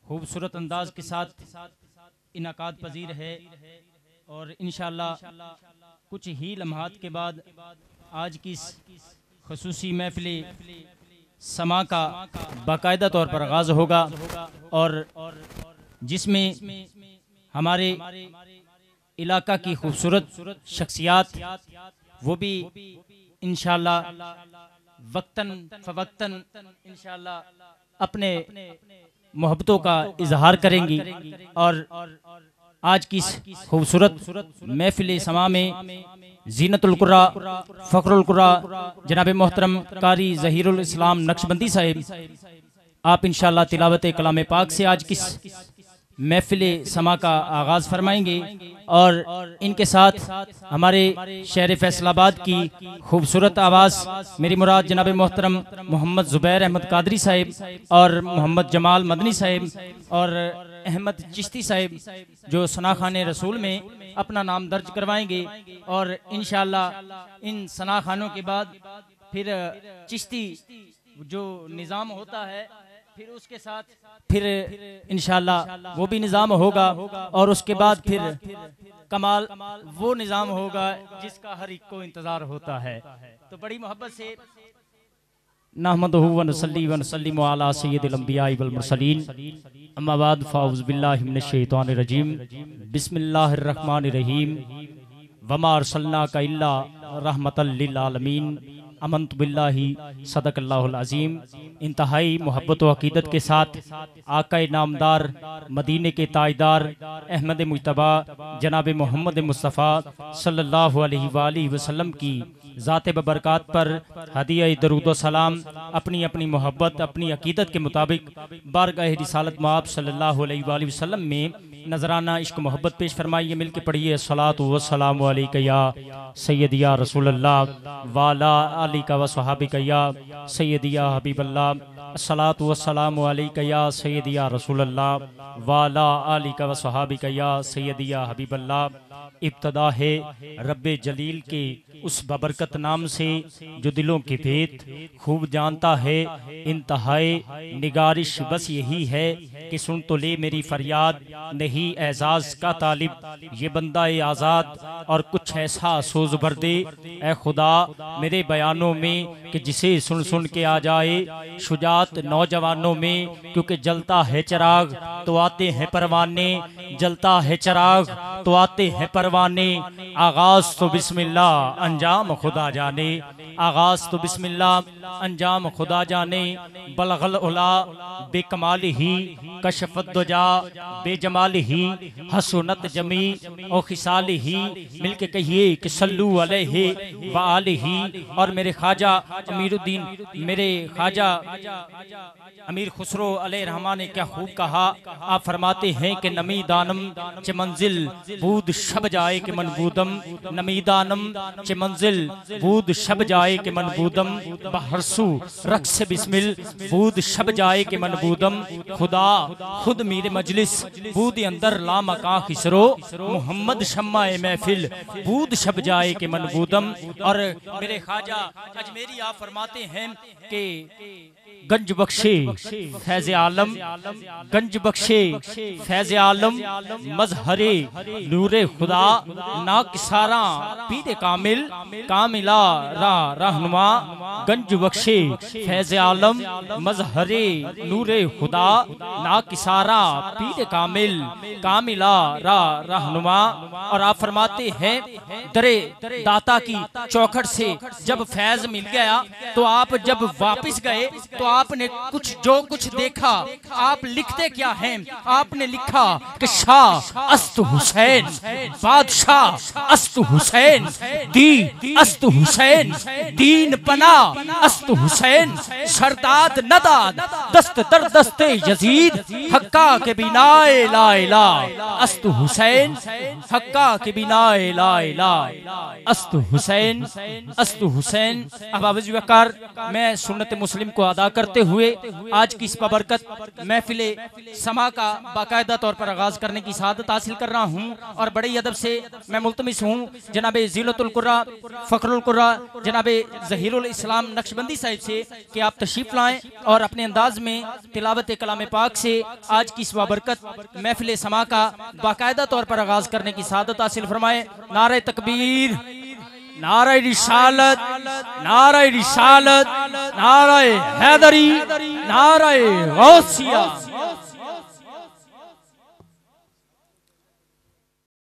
खूबसूरत अंदाज के साथ इनाकाद पजीर है और इंशाअल्लाह कुछ ही लम्हात के बाद आज की इस खुसूसी महफिल समा का बाकायदा तौर पर आगाज़ होगा और जिसमें हमारे इलाका की खूबसूरत शख्सियात वो भी इंशाअल्लाह वक्तन फ़वक्तन इंशाअल्लाह अपने मोहब्बतों का इजहार करेंगी। और आज की खूबसूरत महफिल समा में ज़ीनतुल कुर्रा फ़ख्रुल कुर्रा जनाब मोहतरम कारी ज़हीरुल इस्लाम नक्शबंदी साहिब आप इंशाअल्लाह तिलावत कलाम पाक से आज किस महफिल समा का आगाज़ फरमाएंगे और इनके साथ हमारे शहर फैसलाबाद की खूबसूरत आवाज़ मेरी मुराद जनाब मोहतरम मोहम्मद ज़ुबैर अहमद कादरी साहिब और मोहम्मद जमाल मदनी साहिब और अहमद चिश्ती साहिब जो सना खाने रसूल में अपना नाम दर्ज करवाएंगे और इंशाअल्लाह इन सना खानों के बाद फिर चिश्ती जो निज़ाम होता है फिर उसके साथ फिर इंशाअल्लाह वो भी निज़ाम होगा और उसके बाद फिर कमाल वो निज़ाम होगा जिसका हर एक को इंतज़ार होता है। तो बड़ी मोहब्बत से नहमदुहु व नुसल्ली व नुसल्लिमु अला सय्यिदिल अंबिया'i वल मुरसलीन अम्मा बाद फ़अऊज़ु बिल्लाहि मिनश शैतानिर रजीम बिस्मिल्लाहिर रहमानिर रहीम वमा अरसलनाका इल्ला रहमतल लिल आलमीन अमन्तु बिल्लाहि सदक़ल्लाहुल अज़ीम। इंतहाई मोहब्बत व अक़ीदत के साथ आक़ाए नामदार मदीने के ताजदार अहमद मुज्तबा जनाब मोहम्मद मुस्तफ़ा सल्लल्लाहु अलैहि वसल्लम की ज़ात बबरकात पर हदिया दरूद व सलाम अपनी अपनी मोहब्बत अपनी अक़ीदत के मुताबिक बारगाह रिसालत मआब सल्लल्लाहु अलैहि वसल्लम में नजराना इश्क मोहब्बत पेश फरमाइए। मिल के पढ़िए अस्सलातु वस्सलामु अलैका या सय्यदी या रसूलल्लाह वाला आलिका व सहाबिका या सय्यदी या हबीबल्लाह अस्सलातु वस्सलामु अलैका या सय्यदी या रसूलल्लाह वाला आलिका व सहाबिका या सय्यदी या हबीबल्लाह। इब्तदा है रब्बे जलील के उस बबरकत नाम से जो दिलों के भेद खूब जानता है। इंतहाए निगारिश बस यही है कि सुन तो ले मेरी फरियाद नहीं एजाज का तालिब ये बंदा आज़ाद और कुछ ऐसा सोज भर दे ए खुदा मेरे बयानों में कि जिसे सुन सुन के आ जाए शुजात नौजवानों में। क्योंकि जलता है चिराग तो आते हैं परवाने जलता है चिराग तो आते हैं परवाने। आगाज तो बिस्मिल्लाह अंजाम खुदा जाने आगाज तो बिस्मिल्लाह अंजाम खुदा जाने। बलगल उला बेकमाल ही कशफत दुजा बेजमाल ही हसनत जमी ओ खिसाल ही। मिलके कहिए कि सल्लू अलैहि व आलिही। और मेरे ख्वाजा अमीरुद्दीन मेरे ख्वाजा अमीर खुसरो अलैहि रहमान ने क्या खूब कहा। आप फरमाते हैं कि नमी दानम चे मंजिल बूद शब जाए के मनबूदम नमी दानम चे मंजिल बूद शब जाए के मनबूदम बहरसू रक्स बिस्मिल बूद शब जाए के मनबूदम। खुदा खुद मेरे मजलिस बूद अंदर ला मका खिसरो मोहम्मद शम्मा ए महफिल बूद शब जाए के मनबूदम। और मेरे ख्वाजा अजमेरी आप फरमाते हैं कि गंज बख्शे फैज आलम गंज बख्शे फैज आलम मजहरे नूरे खुदा ना किसारा पीर कामिल कामिला रा रहनुमा। गंज बख्शे फैज आलम मजहरे नूरे खुदा ना किसारा पीर कामिल कामिला रा रहनुमा। और आप फरमाते हैं दरे दाता की चौखट से जब फैज मिल गया तो आप जब वापस गए तो आपने जो कुछ देखा आप लिखते क्या हैं। आपने लिखा कि शाह अस्त हुसैन बादशाह अस्त हुसैन दी अस्त हुसैन दीन पना अस्त हुसैन सरदाद नदाद दस्त दर दस्ते यजीद हक्का के बिनाए ला इला अस्त हुसैन हक्का के बिनाए ला इला अस्त हुसैन अस्त हुसैन। अब वकार मैं सुन्नत मुस्लिम को अदा करते हुए आज की इस बबरकत महफिल समा का बाकायदा तौर पर आगाज करने की सआदत हासिल कर रहा हूँ। और बड़े ही अदब से मैं मुल्तमिस हूँ जनाब ज़ीलतुल कुर्रा फ़ख्रुल कुर्रा जनाब ज़हीरुल इस्लाम नक्शबंदी साहिब से कि आप तशरीफ लाएं और अपने अंदाज में तिलावत कलाम पाक से आज की इस बबरकत महफिल समा का बाकायदा तौर पर आगाज करने की सआदत हासिल फरमाएं। नारे तकबीर, नारे रिसालत, नारे रिसालत, नारे हैदरी, नारे गौसिया।